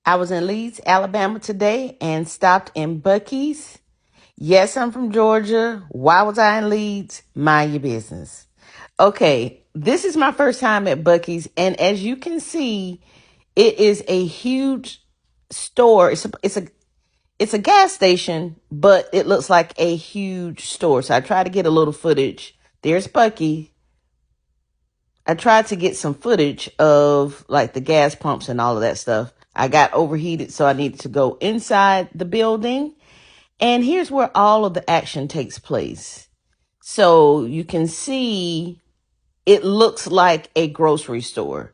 I was in Leeds, Alabama today and stopped in Buc-ee's. Yes, I'm from Georgia. Why was I in Leeds? Mind your business. Okay, this is my first time at Buc-ee's, and as you can see, it is a huge store. It's a gas station, but it looks like a huge store. So I tried to get a little footage. There's Buc-ee. I tried to get some footage of like the gas pumps and all of that stuff. I got overheated, so I needed to go inside the building. And here's where all of the action takes place. So you can see it looks like a grocery store.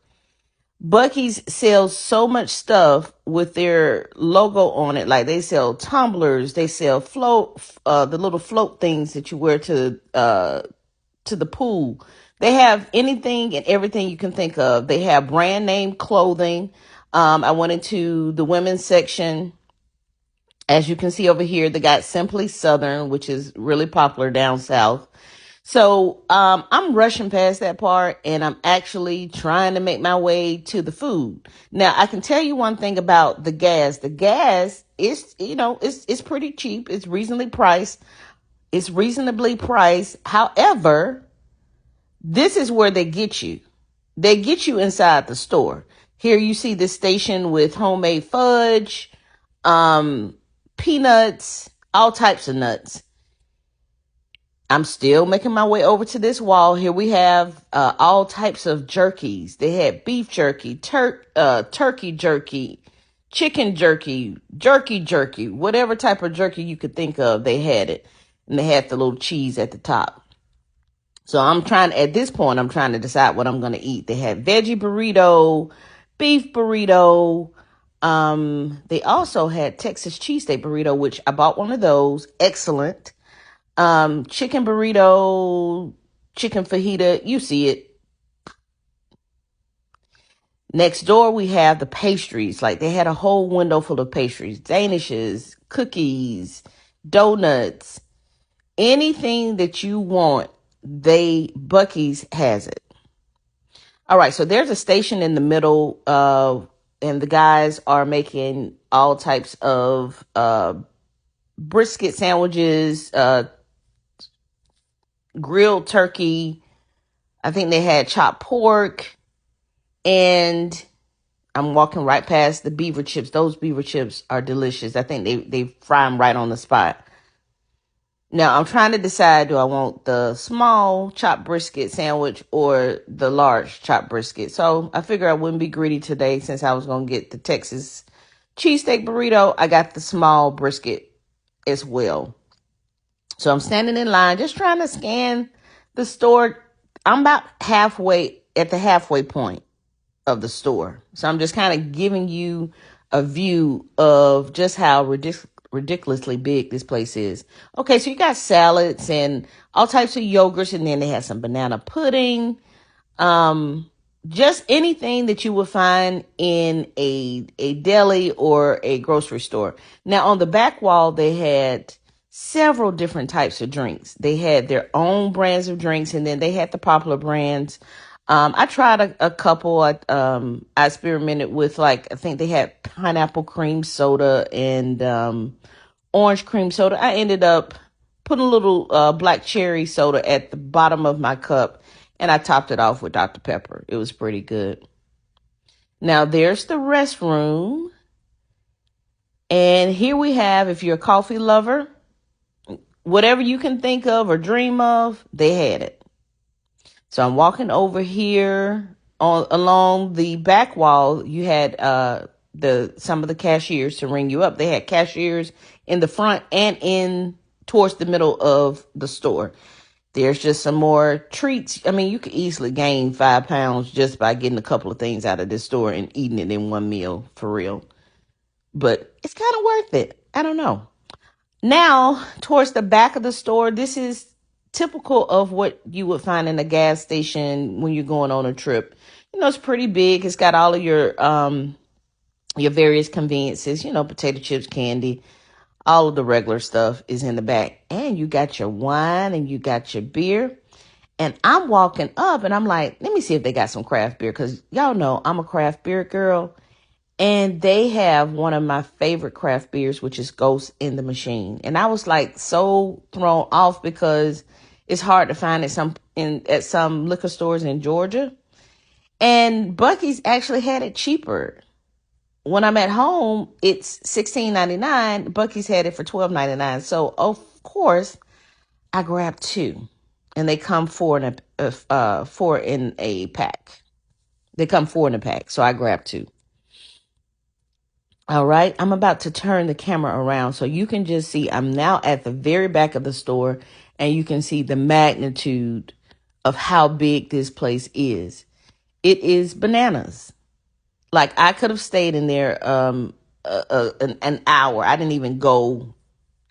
Buc-ee's sells so much stuff with their logo on it. Like they sell tumblers, they sell the little float things that you wear to the pool. They have anything and everything you can think of. They have brand name clothing. I went into the women's section. As you can see over here, they got Simply Southern, which is really popular down south. So I'm rushing past that part and I'm actually trying to make my way to the food. Now, I can tell you one thing about the gas. The gas is, it's pretty cheap. It's reasonably priced. It's reasonably priced. However, this is where they get you. They get you inside the store. Here you see this station with homemade fudge, peanuts, all types of nuts. I'm still making my way over to this wall. Here we have all types of jerkies. They had beef jerky, turkey jerky, chicken jerky, whatever type of jerky you could think of, they had it. And they had the little cheese at the top. So at this point, I'm trying to decide what I'm going to eat. They had veggie burrito, beef burrito. They also had Texas cheesesteak burrito, which I bought one of those. Excellent. Chicken burrito, chicken fajita. You see it. Next door, we have the pastries. Like they had a whole window full of pastries, danishes, cookies, donuts, anything that you want. Buc-ee's has it. All right, so there's a station in the middle, and the guys are making all types of brisket sandwiches, grilled turkey. I think they had chopped pork, and I'm walking right past the beaver chips. Those beaver chips are delicious. I think they fry them right on the spot. Now, I'm trying to decide, do I want the small chopped brisket sandwich or the large chopped brisket? So I figure I wouldn't be greedy today since I was going to get the Texas cheesesteak burrito. I got the small brisket as well. So I'm standing in line, just trying to scan the store. I'm about halfway at the halfway point of the store. So I'm just kind of giving you a view of just how ridiculously big this place is. Okay, so you got salads and all types of yogurts, and then they had some banana pudding. Just anything that you would find in a deli or a grocery store. Now, on the back wall, they had several different types of drinks. They had their own brands of drinks, and then they had the popular brands. I tried a couple. I experimented with, like, I think they had pineapple cream soda and orange cream soda. I ended up putting a little black cherry soda at the bottom of my cup, and I topped it off with Dr. Pepper. It was pretty good. Now, there's the restroom. And here we have, if you're a coffee lover, whatever you can think of or dream of, they had it. So I'm walking over here along the back wall. You had some of the cashiers to ring you up. They had cashiers in the front and in towards the middle of the store. There's just some more treats. I mean, you could easily gain 5 pounds just by getting a couple of things out of this store and eating it in one meal, for real. But it's kind of worth it. I don't know. Now, towards the back of the store, this is typical of what you would find in a gas station when you're going on a trip. It's pretty big. It's got all of your various conveniences, potato chips, candy, all of the regular stuff is in the back. And you got your wine and you got your beer. And I'm walking up and I'm like, let me see if they got some craft beer, because y'all know I'm a craft beer girl. And they have one of my favorite craft beers, which is Ghost in the Machine. And I was like so thrown off because it's hard to find at some liquor stores in Georgia. And Buc-ee's actually had it cheaper. When I'm at home, it's $16.99. Buc-ee's had it for $12.99. So of course, I grabbed two, and they come four in a pack. They come four in a pack, so I grabbed two. All right, I'm about to turn the camera around so you can just see I'm now at the very back of the store, and you can see the magnitude of how big this place is. It is bananas. Like I could have stayed in there an hour. I didn't even go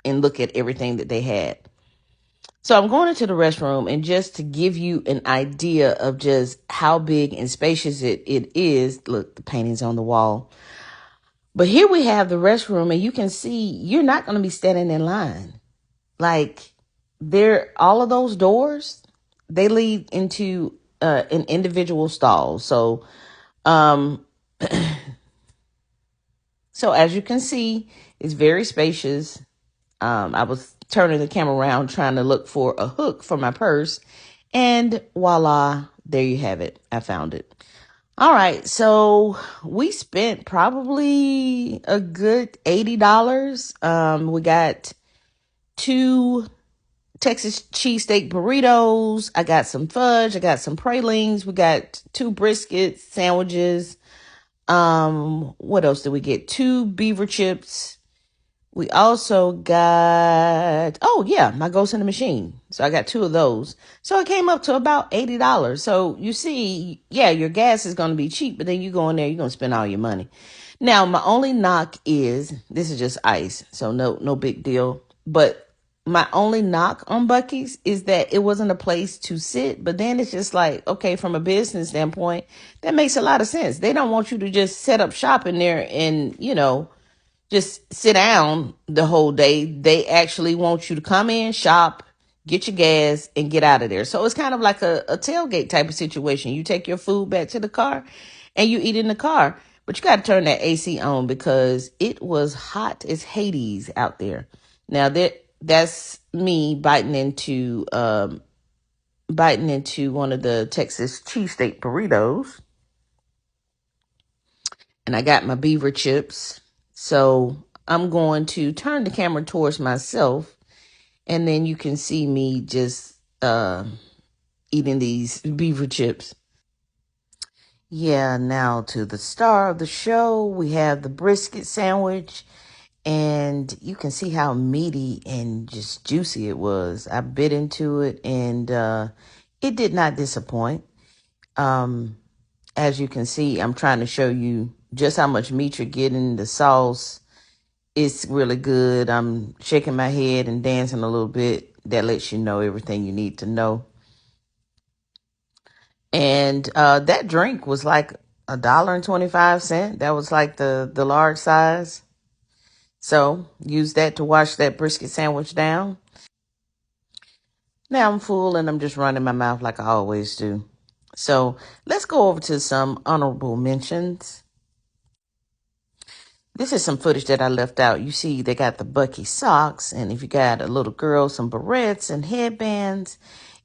and look at everything that they had. So I'm going into the restroom, and just to give you an idea of just how big and spacious it is. Look, the paintings on the wall. But here we have the restroom, and you can see you're not going to be standing in line. Like all of those doors, they lead into an individual stall. Um, so as you can see, it's very spacious. I was turning the camera around trying to look for a hook for my purse, and voila, there you have it. I found it. All right, so we spent probably a good $80. We got two Texas cheesesteak burritos. I got some fudge. I got some pralines. We got two brisket sandwiches. What else did we get? Two beaver chips. We also got, oh yeah, my Ghost in the Machine. So I got two of those. So it came up to about $80. So you see, yeah, your gas is going to be cheap, but then you go in there, you're going to spend all your money. Now, my only knock is, this is just ice, so no big deal. But my only knock on Buc-ee's is that it wasn't a place to sit. But then it's just like, okay, from a business standpoint, that makes a lot of sense. They don't want you to just set up shop in there and, just sit down the whole day. They actually want you to come in, shop, get your gas, and get out of there. So it's kind of like a tailgate type of situation. You take your food back to the car and you eat in the car. But you got to turn that AC on because it was hot as Hades out there. Now that's me biting into one of the Texas cheesesteak burritos. And I got my beaver chips. So I'm going to turn the camera towards myself, and then you can see me just eating these beaver chips. Yeah, now to the star of the show. We have the brisket sandwich, and you can see how meaty and just juicy it was. I bit into it, and it did not disappoint. As you can see, I'm trying to show you just how much meat you're getting. The sauce is really good. I'm shaking my head and dancing a little bit. That lets you know everything you need to know. And that drink was like $1.25. That was like the large size. So use that to wash that brisket sandwich down. Now I'm full and I'm just running my mouth like I always do. So let's go over to some honorable mentions. This is some footage that I left out. You see they got the Buc-ee socks, and if you got a little girl, some barrettes and headbands.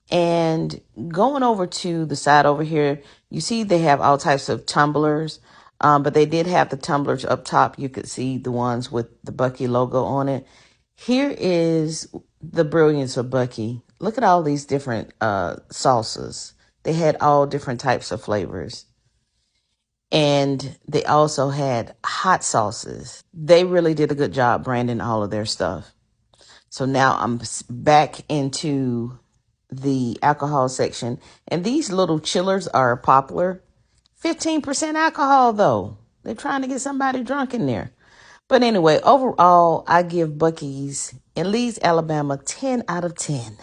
And going over to the side over here, you see they have all types of tumblers. But they did have the tumblers up top. You could see the ones with the Buc-ee logo on it. Here is the brilliance of Buc-ee. Look at all these different salsas. They had all different types of flavors. And they also had hot sauces. They really did a good job branding all of their stuff. So now I'm back into the alcohol section. And these little chillers are popular. 15% alcohol, though. They're trying to get somebody drunk in there. But anyway, overall, I give Buc-ee's in Leeds, Alabama, 10 out of 10.